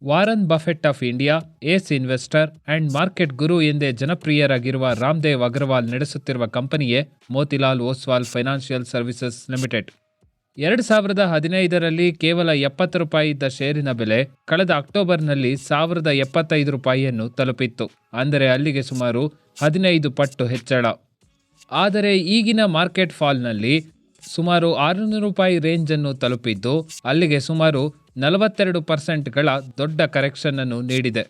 Warren Buffett of India, ace investor and market guru ಎಂದೇ ಜನಪ್ರಿಯರಾಗಿರುವ ರಾಮದೇವ್ ಅಗರ್ವಾಲ್ ನಡೆಸುತ್ತಿರುವ ಕಂಪನಿಯೇ Motilal Oswal financial services limited. 2015ರಲ್ಲಿ ಕೇವಲ ₹70 ಇದ್ದ ಷೇರಿನ ಬೆಲೆ ಕಳೆದ ಅಕ್ಟೋಬರ್ನಲ್ಲಿ ₹1075 ತಲುಪಿತ್ತು. ಅಂದರೆ ಅಲ್ಲಿಗೆ ಸುಮಾರು 15 ಪಟ್ಟು ಹೆಚ್ಚಳ. ಆದರೆ ಈಗಿನ ಮಾರ್ಕೆಟ್ ಫಾಲ್ನಲ್ಲಿ ಸುಮಾರು ₹600 ರೇಂಜ್ ಅನ್ನು ತಲುಪಿದ್ದು, ಅಲ್ಲಿಗೆ ಸುಮಾರು 42%ಗಳ ದೊಡ್ಡ ಕರೆಕ್ಷನ್ ಅನ್ನು ನೀಡಿದೆ.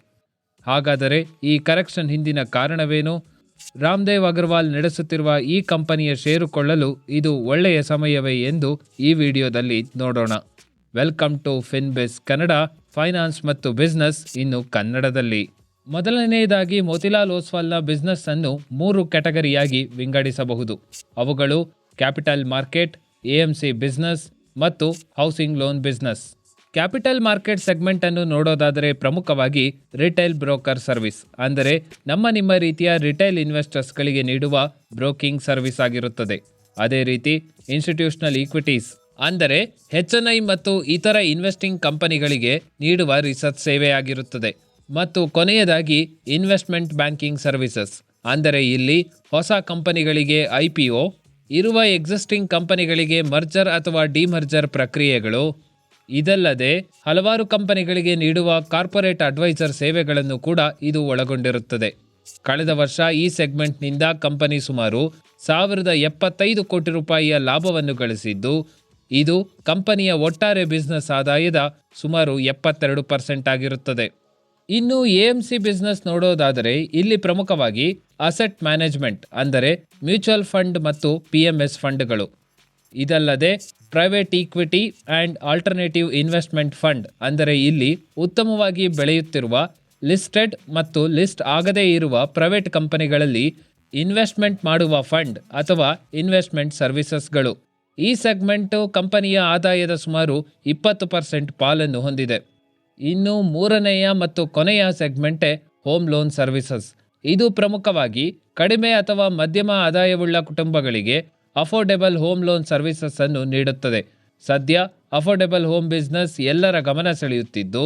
ಹಾಗಾದರೆ ಈ ಕರೆಕ್ಷನ್ ಹಿಂದಿನ ಕಾರಣವೇನು? ರಾಮದೇವ್ ಅಗರ್ವಾಲ್ ನಡೆಸುತ್ತಿರುವ ಈ ಕಂಪನಿಯ ಷೇರು ಕೊಳ್ಳಲು ಇದು ಒಳ್ಳೆಯ ಸಮಯವೇ ಎಂದು ಈ ವಿಡಿಯೋದಲ್ಲಿ ನೋಡೋಣ. ವೆಲ್ಕಮ್ ಟು ಫಿನ್ಬಿಸ್ ಕನ್ನಡ, ಫೈನಾನ್ಸ್ ಮತ್ತು ಬಿಸ್ನೆಸ್ ಇನ್ನು ಕನ್ನಡದಲ್ಲಿ. ಮೊದಲನೆಯದಾಗಿ ಮೋತಿಲಾಲ್ ಓಸ್ವಾಲ್ನ ಬಿಸ್ನೆಸ್ ಅನ್ನು 3 ಕ್ಯಾಟಗರಿಯಾಗಿ ವಿಂಗಡಿಸಬಹುದು. ಅವುಗಳು ಕ್ಯಾಪಿಟಲ್ ಮಾರ್ಕೆಟ್, ಎಎಂಸಿ ಬಿಸ್ನೆಸ್ ಮತ್ತು housing loan business. Capital market segment ಅನ್ನು ನೋಡೋದಾದರೆ ಪ್ರಮುಖವಾಗಿ ರಿಟೇಲ್ ಬ್ರೋಕರ್ ಸರ್ವಿಸ್, ಅಂದರೆ ನಿಮ್ಮ ರೀತಿಯ ರಿಟೇಲ್ ಇನ್ವೆಸ್ಟರ್ಸ್ಗಳಿಗೆ ನೀಡುವ ಬ್ರೋಕಿಂಗ್ ಸರ್ವಿಸ್ ಆಗಿರುತ್ತದೆ. ಅದೇ ರೀತಿ ಇನ್ಸ್ಟಿಟ್ಯೂಷನಲ್ ಈಕ್ವಿಟೀಸ್, ಅಂದರೆ HNI ಮತ್ತು ಇತರ ಇನ್ವೆಸ್ಟಿಂಗ್ ಕಂಪನಿಗಳಿಗೆ ನೀಡುವ ರಿಸರ್ಚ್ ಸೇವೆಯಾಗಿರುತ್ತದೆ. ಮತ್ತು ಕೊನೆಯದಾಗಿ ಇನ್ವೆಸ್ಟ್ಮೆಂಟ್ ಬ್ಯಾಂಕಿಂಗ್ ಸರ್ವಿಸಸ್, ಅಂದರೆ ಇಲ್ಲಿ ಹೊಸ ಕಂಪನಿಗಳಿಗೆ IPO, ಇರುವ ಎಕ್ಸಿಸ್ಟಿಂಗ್ ಕಂಪನಿಗಳಿಗೆ ಮರ್ಜರ್ ಅಥವಾ ಡಿಮರ್ಜರ್ ಪ್ರಕ್ರಿಯೆಗಳು, ಇದಲ್ಲದೆ ಹಲವಾರು ಕಂಪನಿಗಳಿಗೆ ನೀಡುವ ಕಾರ್ಪೊರೇಟ್ ಅಡ್ವೈಸರ್ ಸೇವೆಗಳನ್ನು ಕೂಡ ಇದು ಒಳಗೊಂಡಿರುತ್ತದೆ. ಕಳೆದ ವರ್ಷ ಈ ಸೆಗ್ಮೆಂಟ್ನಿಂದ ಕಂಪನಿ ಸುಮಾರು ₹1075 ಕೋಟಿ ಲಾಭವನ್ನು ಗಳಿಸಿದ್ದು, ಇದು ಕಂಪನಿಯ ಒಟ್ಟಾರೆ ಬಿಸ್ನೆಸ್ ಆದಾಯದ ಸುಮಾರು 72% ಆಗಿರುತ್ತದೆ. ಇನ್ನು ಎಎಂಸಿ ಬಿಸ್ನೆಸ್ ನೋಡೋದಾದರೆ ಇಲ್ಲಿ ಪ್ರಮುಖವಾಗಿ ಅಸೆಟ್ ಮ್ಯಾನೇಜ್ಮೆಂಟ್, ಅಂದರೆ ಮ್ಯೂಚುವಲ್ ಫಂಡ್ ಮತ್ತು PMS ಫಂಡ್ಗಳು, ಇದಲ್ಲದೆ private equity and alternative investment fund, ಅಂದರೆ ಇಲ್ಲಿ ಉತ್ತಮವಾಗಿ ಬೆಳೆಯುತ್ತಿರುವ ಲಿಸ್ಟೆಡ್ ಮತ್ತು ಲಿಸ್ಟ್ ಆಗದೇ ಇರುವ ಪ್ರೈವೇಟ್ ಕಂಪನಿಗಳಲ್ಲಿ ಇನ್ವೆಸ್ಟ್ಮೆಂಟ್ ಮಾಡುವ ಫಂಡ್ ಅಥವಾ ಇನ್ವೆಸ್ಟ್ಮೆಂಟ್ ಸರ್ವಿಸಸ್ಗಳು. ಈ ಸೆಗ್ಮೆಂಟು ಕಂಪನಿಯ ಆದಾಯದ ಸುಮಾರು 20% ಪಾಲನ್ನು ಹೊಂದಿದೆ. ಇನ್ನು ಮೂರನೆಯ ಮತ್ತು ಕೊನೆಯ ಸೆಗ್ಮೆಂಟೇ ಹೋಮ್ ಲೋನ್ ಸರ್ವಿಸಸ್. ಇದು ಪ್ರಮುಖವಾಗಿ ಕಡಿಮೆ ಅಥವಾ ಮಧ್ಯಮ ಆದಾಯವುಳ್ಳ ಕುಟುಂಬಗಳಿಗೆ ಅಫೋರ್ಡೆಬಲ್ ಹೋಮ್ ಲೋನ್ ಸರ್ವಿಸಸ್ ಅನ್ನು ನೀಡುತ್ತದೆ. ಸದ್ಯ ಅಫೋರ್ಡೆಬಲ್ ಹೋಮ್ ಬಿಸ್ನೆಸ್ ಎಲ್ಲರ ಗಮನ ಸೆಳೆಯುತ್ತಿದ್ದು,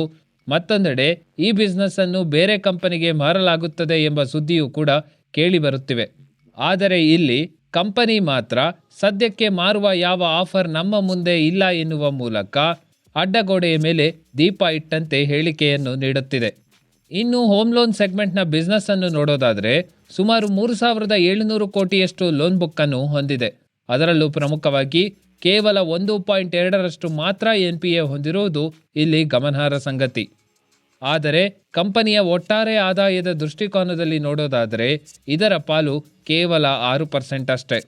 ಮತ್ತೊಂದೆಡೆ ಈ ಬಿಸ್ನೆಸ್ ಅನ್ನು ಬೇರೆ ಕಂಪನಿಗೆ ಮಾರಲಾಗುತ್ತದೆ ಎಂಬ ಸುದ್ದಿಯೂ ಕೂಡ ಕೇಳಿಬರುತ್ತಿವೆ. ಆದರೆ ಇಲ್ಲಿ ಕಂಪನಿ ಮಾತ್ರ ಸದ್ಯಕ್ಕೆ ಮಾರುವ ಯಾವ ಆಫರ್ ನಮ್ಮ ಮುಂದೆ ಇಲ್ಲ ಎನ್ನುವ ಮೂಲಕ ಅಡ್ಡಗೋಡೆಯ ಮೇಲೆ ದೀಪ ಇಟ್ಟಂತೆ ಹೇಳಿಕೆಯನ್ನು ನೀಡುತ್ತಿದೆ. ಇನ್ನು ಹೋಮ್ ಲೋನ್ ಸೆಗ್ಮೆಂಟ್ನ ಬಿಸ್ನೆಸ್ ಅನ್ನು ನೋಡೋದಾದರೆ ಸುಮಾರು 3700 ಕೋಟಿಯಷ್ಟು ಲೋನ್ ಬುಕ್ ಅನ್ನು ಹೊಂದಿದೆ. ಅದರಲ್ಲೂ ಪ್ರಮುಖವಾಗಿ ಕೇವಲ 1.2% ಮಾತ್ರ NPA ಹೊಂದಿರುವುದು ಇಲ್ಲಿ ಗಮನಾರ್ಹ ಸಂಗತಿ. ಆದರೆ ಕಂಪನಿಯ ಒಟ್ಟಾರೆ ಆದಾಯದ ದೃಷ್ಟಿಕೋನದಲ್ಲಿ ನೋಡೋದಾದರೆ ಇದರ ಪಾಲು ಕೇವಲ 6% ಅಷ್ಟೇ.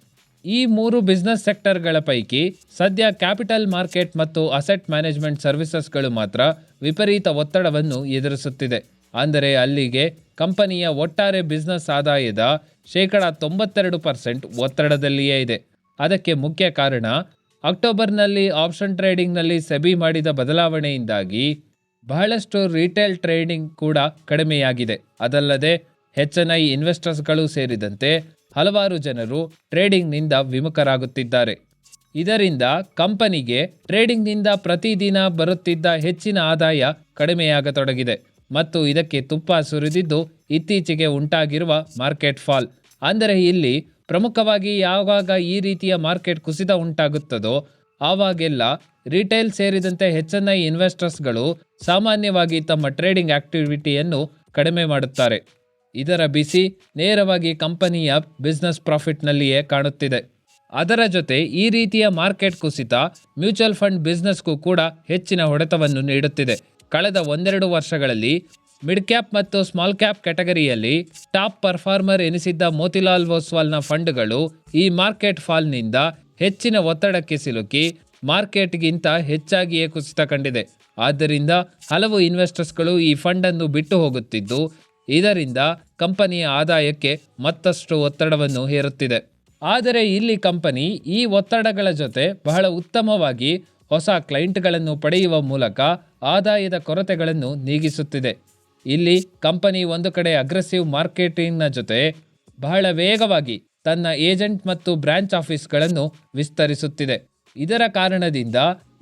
ಈ 3 ಬಿಸ್ನೆಸ್ ಸೆಕ್ಟರ್ಗಳ ಪೈಕಿ ಸದ್ಯ ಕ್ಯಾಪಿಟಲ್ ಮಾರ್ಕೆಟ್ ಮತ್ತು ಅಸೆಟ್ ಮ್ಯಾನೇಜ್ಮೆಂಟ್ ಸರ್ವಿಸಸ್ಗಳು ಮಾತ್ರ ವಿಪರೀತ ಒತ್ತಡವನ್ನು ಎದುರಿಸುತ್ತಿದೆ. ಅಂದರೆ ಅಲ್ಲಿಗೆ ಕಂಪನಿಯ ಒಟ್ಟಾರೆ ಬಿಸ್ನೆಸ್ ಆದಾಯದ 92% ಒತ್ತಡದಲ್ಲಿಯೇ ಇದೆ. ಅದಕ್ಕೆ ಮುಖ್ಯ ಕಾರಣ ಅಕ್ಟೋಬರ್ನಲ್ಲಿ ಆಪ್ಷನ್ ಟ್ರೇಡಿಂಗ್ನಲ್ಲಿ ಸೆಬಿ ಮಾಡಿದ ಬದಲಾವಣೆಯಿಂದಾಗಿ ಬಹಳಷ್ಟು ರಿಟೇಲ್ ಟ್ರೇಡಿಂಗ್ ಕೂಡ ಕಡಿಮೆಯಾಗಿದೆ. ಅದಲ್ಲದೆ HNI ಇನ್ವೆಸ್ಟರ್ಸ್ಗಳು ಸೇರಿದಂತೆ ಹಲವಾರು ಜನರು ಟ್ರೇಡಿಂಗ್ನಿಂದ ವಿಮುಖರಾಗುತ್ತಿದ್ದಾರೆ. ಇದರಿಂದ ಕಂಪನಿಗೆ ಟ್ರೇಡಿಂಗ್ನಿಂದ ಪ್ರತಿದಿನ ಬರುತ್ತಿದ್ದ ಹೆಚ್ಚಿನ ಆದಾಯ ಕಡಿಮೆಯಾಗತೊಡಗಿದೆ ಮತ್ತು ಇದಕ್ಕೆ ತುಪ್ಪ ಸುರಿದಿದ್ದು ಇತ್ತೀಚೆಗೆ ಉಂಟಾಗಿರುವ ಮಾರ್ಕೆಟ್ ಫಾಲ್. ಅಂದರೆ ಇಲ್ಲಿ ಪ್ರಮುಖವಾಗಿ ಯಾವಾಗ ಈ ರೀತಿಯ ಮಾರ್ಕೆಟ್ ಕುಸಿತ ಉಂಟಾಗುತ್ತದೋ ಆವಾಗೆಲ್ಲ ರಿಟೇಲ್ ಸೇರಿದಂತೆ HNI ಇನ್ವೆಸ್ಟರ್ಸ್ಗಳು ಸಾಮಾನ್ಯವಾಗಿ ತಮ್ಮ ಟ್ರೇಡಿಂಗ್ ಆಕ್ಟಿವಿಟಿಯನ್ನು ಕಡಿಮೆ ಮಾಡುತ್ತಾರೆ. ಇದರ ಬಿಸಿ ನೇರವಾಗಿ ಕಂಪನಿಯ ಬಿಸ್ನೆಸ್ ಪ್ರಾಫಿಟ್ನಲ್ಲಿಯೇ ಕಾಣುತ್ತಿದೆ. ಅದರ ಜೊತೆ ಈ ರೀತಿಯ ಮಾರ್ಕೆಟ್ ಕುಸಿತ ಮ್ಯೂಚುವಲ್ ಫಂಡ್ ಬಿಸ್ನೆಸ್ಗೂ ಕೂಡ ಹೆಚ್ಚಿನ ಹೊಡೆತವನ್ನು ನೀಡುತ್ತಿದೆ. ಕಳೆದ 1-2 ವರ್ಷಗಳಲ್ಲಿ ಮಿಡ್ ಕ್ಯಾಪ್ ಮತ್ತು ಸ್ಮಾಲ್ ಕ್ಯಾಪ್ ಕ್ಯಾಟಗರಿಯಲ್ಲಿ ಟಾಪ್ ಪರ್ಫಾರ್ಮರ್ ಎನಿಸಿದ್ದ ಮೋತಿಲಾಲ್ ಓಸ್ವಾಲ್ನ ಫಂಡ್ಗಳು ಈ ಮಾರ್ಕೆಟ್ ಫಾಲ್ನಿಂದ ಹೆಚ್ಚಿನ ಒತ್ತಡಕ್ಕೆ ಸಿಲುಕಿ ಮಾರ್ಕೆಟ್ಗಿಂತ ಹೆಚ್ಚಾಗಿಯೇ ಕುಸಿತ ಕಂಡಿದೆ. ಆದ್ದರಿಂದ ಹಲವು ಇನ್ವೆಸ್ಟರ್ಸ್ಗಳು ಈ ಫಂಡ್ ಅನ್ನು ಬಿಟ್ಟು ಹೋಗುತ್ತಿದ್ದು, ಇದರಿಂದ ಕಂಪನಿಯ ಆದಾಯಕ್ಕೆ ಮತ್ತಷ್ಟು ಒತ್ತಡವನ್ನು ಹೇರುತ್ತಿದೆ. ಆದರೆ ಇಲ್ಲಿ ಕಂಪನಿ ಈ ಒತ್ತಡಗಳ ಜೊತೆ ಬಹಳ ಉತ್ತಮವಾಗಿ ಹೊಸ ಕ್ಲೈಂಟ್ಗಳನ್ನು ಪಡೆಯುವ ಮೂಲಕ ಆದಾಯದ ಕೊರತೆಗಳನ್ನು ನೀಗಿಸುತ್ತಿದೆ. ಇಲ್ಲಿ ಕಂಪನಿ ಒಂದು ಕಡೆ ಅಗ್ರೆಸಿವ್ ಮಾರ್ಕೆಟಿಂಗ್ನ ಜೊತೆ ಬಹಳ ವೇಗವಾಗಿ ತನ್ನ ಏಜೆಂಟ್ ಮತ್ತು ಬ್ರಾಂಚ್ ಆಫೀಸ್ಗಳನ್ನು ವಿಸ್ತರಿಸುತ್ತಿದೆ. ಇದರ ಕಾರಣದಿಂದ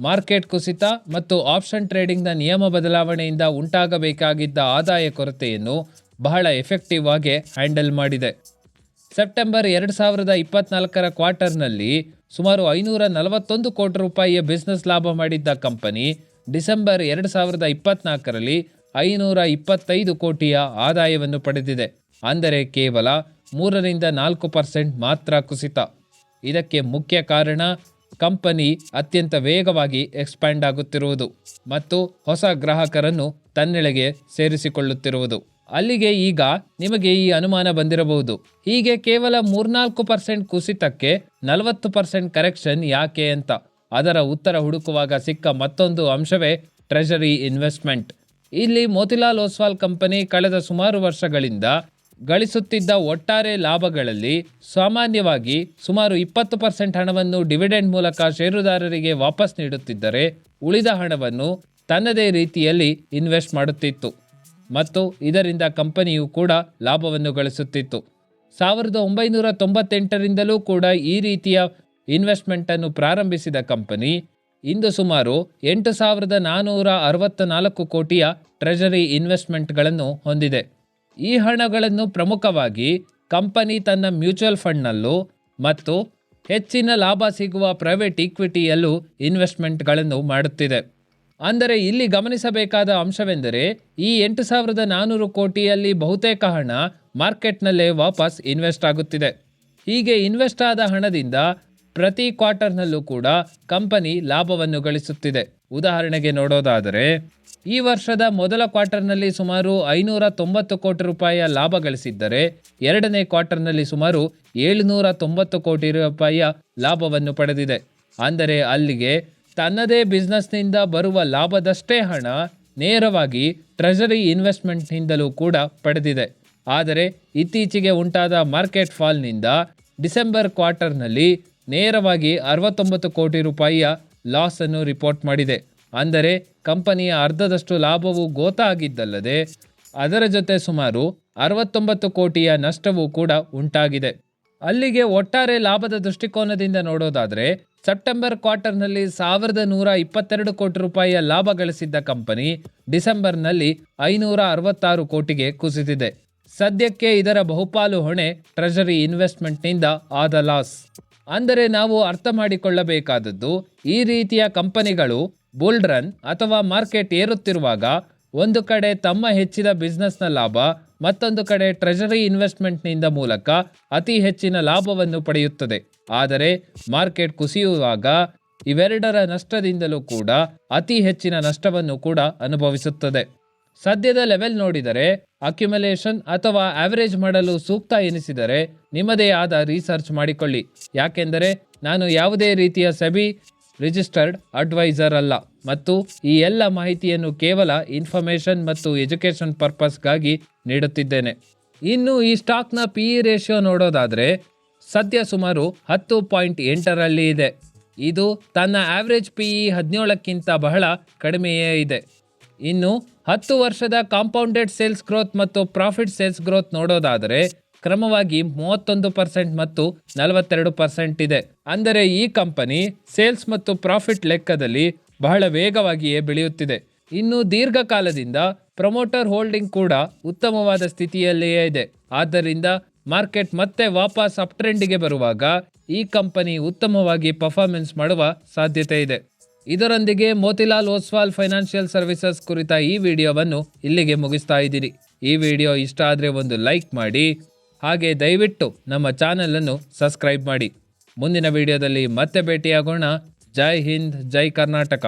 ಮಾರ್ಕೆಟ್ ಕುಸಿತ ಮತ್ತು ಆಪ್ಷನ್ ಟ್ರೇಡಿಂಗ್ನ ನಿಯಮ ಬದಲಾವಣೆಯಿಂದ ಉಂಟಾಗಬೇಕಾಗಿದ್ದ ಆದಾಯ ಕೊರತೆಯನ್ನು ಬಹಳ ಎಫೆಕ್ಟಿವ್ ಆಗಿ ಹ್ಯಾಂಡಲ್ ಮಾಡಿದೆ. ಸೆಪ್ಟೆಂಬರ್ 2024ರ ಕ್ವಾರ್ಟರ್ನಲ್ಲಿ ಸುಮಾರು 541 ಕೋಟಿ ರೂಪಾಯಿಯ ಬಿಸ್ನೆಸ್ ಲಾಭ ಮಾಡಿದ್ದ ಕಂಪನಿ ಡಿಸೆಂಬರ್ 2024ರಲ್ಲಿ 525 ಕೋಟಿಯ ಆದಾಯವನ್ನು ಪಡೆದಿದೆ. ಅಂದರೆ ಕೇವಲ 3-4% ಮಾತ್ರ ಕುಸಿತ. ಇದಕ್ಕೆ ಮುಖ್ಯ ಕಾರಣ ಕಂಪನಿ ಅತ್ಯಂತ ವೇಗವಾಗಿ ಎಕ್ಸ್ಪ್ಯಾಂಡ್ ಆಗುತ್ತಿರುವುದು ಮತ್ತು ಹೊಸ ಗ್ರಾಹಕರನ್ನು ತನ್ನೆಡೆಗೆ ಸೇರಿಸಿಕೊಳ್ಳುತ್ತಿರುವುದು. ಅಲ್ಲಿಗೆ ಈಗ ನಿಮಗೆ ಈ ಅನುಮಾನ ಬಂದಿರಬಹುದು, ಹೀಗೆ ಕೇವಲ 3-4% ಕುಸಿತಕ್ಕೆ 40% ಕರೆಕ್ಷನ್ ಯಾಕೆ ಅಂತ. ಅದರ ಉತ್ತರ ಹುಡುಕುವಾಗ ಸಿಕ್ಕ ಮತ್ತೊಂದು ಅಂಶವೇ ಟ್ರೆಜರಿ ಇನ್ವೆಸ್ಟ್ಮೆಂಟ್. ಇಲ್ಲಿ ಮೋತಿಲಾಲ್ ಓಸ್ವಾಲ್ ಕಂಪನಿ ಕಳೆದ ಸುಮಾರು ವರ್ಷಗಳಿಂದ ಗಳಿಸುತ್ತಿದ್ದ ಒಟ್ಟಾರೆ ಲಾಭಗಳಲ್ಲಿ ಸಾಮಾನ್ಯವಾಗಿ ಸುಮಾರು 20% ಹಣವನ್ನು ಡಿವಿಡೆಂಡ್ ಮೂಲಕ ಷೇರುದಾರರಿಗೆ ವಾಪಸ್ ನೀಡುತ್ತಿದ್ದರೆ ಉಳಿದ ಹಣವನ್ನು ತನ್ನದೇ ರೀತಿಯಲ್ಲಿ ಇನ್ವೆಸ್ಟ್ ಮಾಡುತ್ತಿತ್ತು ಮತ್ತು ಇದರಿಂದ ಕಂಪನಿಯು ಕೂಡ ಲಾಭವನ್ನು ಗಳಿಸುತ್ತಿತ್ತು. 1998ರಿಂದಲೂ ಕೂಡ ಈ ರೀತಿಯ ಇನ್ವೆಸ್ಟ್ಮೆಂಟನ್ನು ಪ್ರಾರಂಭಿಸಿದ ಕಂಪನಿ ಇಂದು ಸುಮಾರು 8,464 ಕೋಟಿಯ ಟ್ರೆಜರಿ ಇನ್ವೆಸ್ಟ್ಮೆಂಟ್ಗಳನ್ನು ಹೊಂದಿದೆ. ಈ ಹಣಗಳನ್ನು ಪ್ರಮುಖವಾಗಿ ಕಂಪನಿ ತನ್ನ ಮ್ಯೂಚುವಲ್ ಫಂಡ್ನಲ್ಲೂ ಮತ್ತು ಹೆಚ್ಚಿನ ಲಾಭ ಸಿಗುವ ಪ್ರೈವೇಟ್ ಈಕ್ವಿಟಿಯಲ್ಲೂ ಇನ್ವೆಸ್ಟ್ಮೆಂಟ್ಗಳನ್ನು ಮಾಡುತ್ತಿದೆ. ಅಂದರೆ ಇಲ್ಲಿ ಗಮನಿಸಬೇಕಾದ ಅಂಶವೆಂದರೆ ಈ 8,400 ಕೋಟಿಯಲ್ಲಿ ಬಹುತೇಕ ಹಣ ಮಾರ್ಕೆಟ್ನಲ್ಲೇ ವಾಪಸ್ ಇನ್ವೆಸ್ಟ್ ಆಗುತ್ತಿದೆ. ಹೀಗೆ ಇನ್ವೆಸ್ಟ್ ಆದ ಹಣದಿಂದ ಪ್ರತಿ ಕ್ವಾರ್ಟರ್ನಲ್ಲೂ ಕೂಡ ಕಂಪನಿ ಲಾಭವನ್ನು ಗಳಿಸುತ್ತಿದೆ. ಉದಾಹರಣೆಗೆ ನೋಡೋದಾದರೆ ಈ ವರ್ಷದ ಮೊದಲ ಕ್ವಾರ್ಟರ್ನಲ್ಲಿ ಸುಮಾರು 590 ಕೋಟಿ ರೂಪಾಯಿಯ ಲಾಭ ಗಳಿಸಿದ್ದರೆ ಎರಡನೇ ಕ್ವಾರ್ಟರ್ನಲ್ಲಿ ಸುಮಾರು 790 ಕೋಟಿ ರೂಪಾಯಿಯ ಲಾಭವನ್ನು ಪಡೆದಿದೆ. ಅಂದರೆ ಅಲ್ಲಿಗೆ ತನ್ನದೇ ಬಿಸ್ನೆಸ್ನಿಂದ ಬರುವ ಲಾಭದಷ್ಟೇ ಹಣ ನೇರವಾಗಿ ಟ್ರೆಜರಿ ಇನ್ವೆಸ್ಟ್ಮೆಂಟ್ನಿಂದಲೂ ಕೂಡ ಪಡೆದಿದೆ. ಆದರೆ ಇತ್ತೀಚೆಗೆ ಉಂಟಾದ ಮಾರ್ಕೆಟ್ ಫಾಲ್ನಿಂದ ಡಿಸೆಂಬರ್ ಕ್ವಾರ್ಟರ್ನಲ್ಲಿ ನೇರವಾಗಿ 69 ಕೋಟಿ ರೂಪಾಯಿಯ ಲಾಸ್ ಅನ್ನು ರಿಪೋರ್ಟ್ ಮಾಡಿದೆ. ಅಂದರೆ ಕಂಪನಿಯ ಅರ್ಧದಷ್ಟು ಲಾಭವು ಗೋತಾಗಿದ್ದಲ್ಲದೆ ಅದರ ಜೊತೆ ಸುಮಾರು 69 ಕೋಟಿಯ ನಷ್ಟವೂ ಕೂಡ ಉಂಟಾಗಿದೆ. ಅಲ್ಲಿಗೆ ಒಟ್ಟಾರೆ ಲಾಭದ ದೃಷ್ಟಿಕೋನದಿಂದ ನೋಡೋದಾದರೆ ಸೆಪ್ಟೆಂಬರ್ ಕ್ವಾರ್ಟರ್ನಲ್ಲಿ 1,122 ಕೋಟಿ ರೂಪಾಯಿಯ ಲಾಭ ಗಳಿಸಿದ್ದ ಕಂಪನಿ ಡಿಸೆಂಬರ್ನಲ್ಲಿ 566 ಕೋಟಿಗೆ ಕುಸಿದಿದೆ. ಸದ್ಯಕ್ಕೆ ಇದರ ಬಹುಪಾಲು ಹೊಣೆ ಟ್ರೆಜರಿ ಇನ್ವೆಸ್ಟ್ಮೆಂಟ್ನಿಂದ ಆದ ಲಾಸ್. ಅಂದರೆ ನಾವು ಅರ್ಥ ಮಾಡಿಕೊಳ್ಳಬೇಕಾದದ್ದು, ಈ ರೀತಿಯ ಕಂಪನಿಗಳು ಬುಲ್ ರನ್ ಅಥವಾ ಮಾರ್ಕೆಟ್ ಏರುತ್ತಿರುವಾಗ ಒಂದು ಕಡೆ ತಮ್ಮ ಹೆಚ್ಚಿದ ಬಿಸ್ನೆಸ್ನ ಲಾಭ, ಮತ್ತೊಂದು ಕಡೆ ಟ್ರೆಜರಿ ಇನ್ವೆಸ್ಟ್ಮೆಂಟ್ನಿಂದ ಮೂಲಕ ಅತಿ ಹೆಚ್ಚಿನ ಲಾಭವನ್ನು ಪಡೆಯುತ್ತದೆ. ಆದರೆ ಮಾರ್ಕೆಟ್ ಕುಸಿಯುವಾಗ ಇವೆರಡರ ನಷ್ಟದಿಂದಲೂ ಕೂಡ ಅತಿ ಹೆಚ್ಚಿನ ನಷ್ಟವನ್ನು ಕೂಡ ಅನುಭವಿಸುತ್ತದೆ. ಸದ್ಯದ ಲೆವೆಲ್ ನೋಡಿದರೆ ಅಕ್ಯುಮುಲೇಷನ್ ಅಥವಾ ಆವರೇಜ್ ಮಾಡಲು ಸೂಕ್ತ ಎನಿಸಿದರೆ ನಿಮ್ಮದೇ ಆದ ರಿಸರ್ಚ್ ಮಾಡಿಕೊಳ್ಳಿ. ಯಾಕೆಂದರೆ ನಾನು ಯಾವುದೇ ರೀತಿಯ ಸೆಬಿ ರಿಜಿಸ್ಟರ್ಡ್ ಅಡ್ವೈಸರ್ ಅಲ್ಲ ಮತ್ತು ಈ ಎಲ್ಲ ಮಾಹಿತಿಯನ್ನು ಕೇವಲ ಇನ್ಫಾರ್ಮೇಷನ್ ಮತ್ತು ಎಜುಕೇಷನ್ ಪರ್ಪಸ್ಗಾಗಿ ನೀಡುತ್ತಿದ್ದೇನೆ. ಇನ್ನು ಈ ಸ್ಟಾಕ್ನ PE ರೇಷಿಯೋ ನೋಡೋದಾದರೆ ಸದ್ಯ ಸುಮಾರು 10.8ರಲ್ಲಿ ಇದೆ. ಇದು ತನ್ನ ಆವ್ರೇಜ್ PE 17ಕ್ಕಿಂತ ಬಹಳ ಕಡಿಮೆಯೇ ಇದೆ. ಇನ್ನು 10 ವರ್ಷದ ಕಾಂಪೌಂಡೆಡ್ ಸೇಲ್ಸ್ ಗ್ರೋತ್ ಮತ್ತು ಪ್ರಾಫಿಟ್ ಸೇಲ್ಸ್ ಗ್ರೋತ್ ನೋಡೋದಾದರೆ ಕ್ರಮವಾಗಿ 31% ಮತ್ತು 42% ಇದೆ. ಅಂದರೆ ಈ ಕಂಪನಿ ಸೇಲ್ಸ್ ಮತ್ತು ಪ್ರಾಫಿಟ್ ಲೆಕ್ಕದಲ್ಲಿ ಬಹಳ ವೇಗವಾಗಿಯೇ ಬೆಳೆಯುತ್ತಿದೆ. ಇನ್ನು ದೀರ್ಘಕಾಲದಿಂದ ಪ್ರಮೋಟರ್ ಹೋಲ್ಡಿಂಗ್ ಕೂಡ ಉತ್ತಮವಾದ ಸ್ಥಿತಿಯಲ್ಲಿಯೇ ಇದೆ. ಆದ್ದರಿಂದ ಮಾರ್ಕೆಟ್ ಮತ್ತೆ ವಾಪಸ್ ಅಪ್ ಟ್ರೆಂಡಿಗೆ ಬರುವಾಗ ಈ ಕಂಪನಿ ಉತ್ತಮವಾಗಿ ಪರ್ಫಾರ್ಮೆನ್ಸ್ ಮಾಡುವ ಸಾಧ್ಯತೆ ಇದೆ. ಇದರೊಂದಿಗೆ ಮೋತಿಲಾಲ್ ಓಸ್ವಾಲ್ ಫೈನಾನ್ಷಿಯಲ್ ಸರ್ವಿಸಸ್ ಕುರಿತ ಈ ವಿಡಿಯೋವನ್ನು ಇಲ್ಲಿಗೆ ಮುಗಿಸ್ತಾ ಇದ್ದೀನಿ. ಈ ವಿಡಿಯೋ ಇಷ್ಟ ಆದರೆ ಒಂದು ಲೈಕ್ ಮಾಡಿ, ಹಾಗೆ ದಯವಿಟ್ಟು ನಮ್ಮ ಚಾನಲನ್ನು ಸಬ್ಸ್ಕ್ರೈಬ್ ಮಾಡಿ. ಮುಂದಿನ ವಿಡಿಯೋದಲ್ಲಿ ಮತ್ತೆ ಭೇಟಿಯಾಗೋಣ. ಜೈ ಹಿಂದ್, ಜೈ ಕರ್ನಾಟಕ.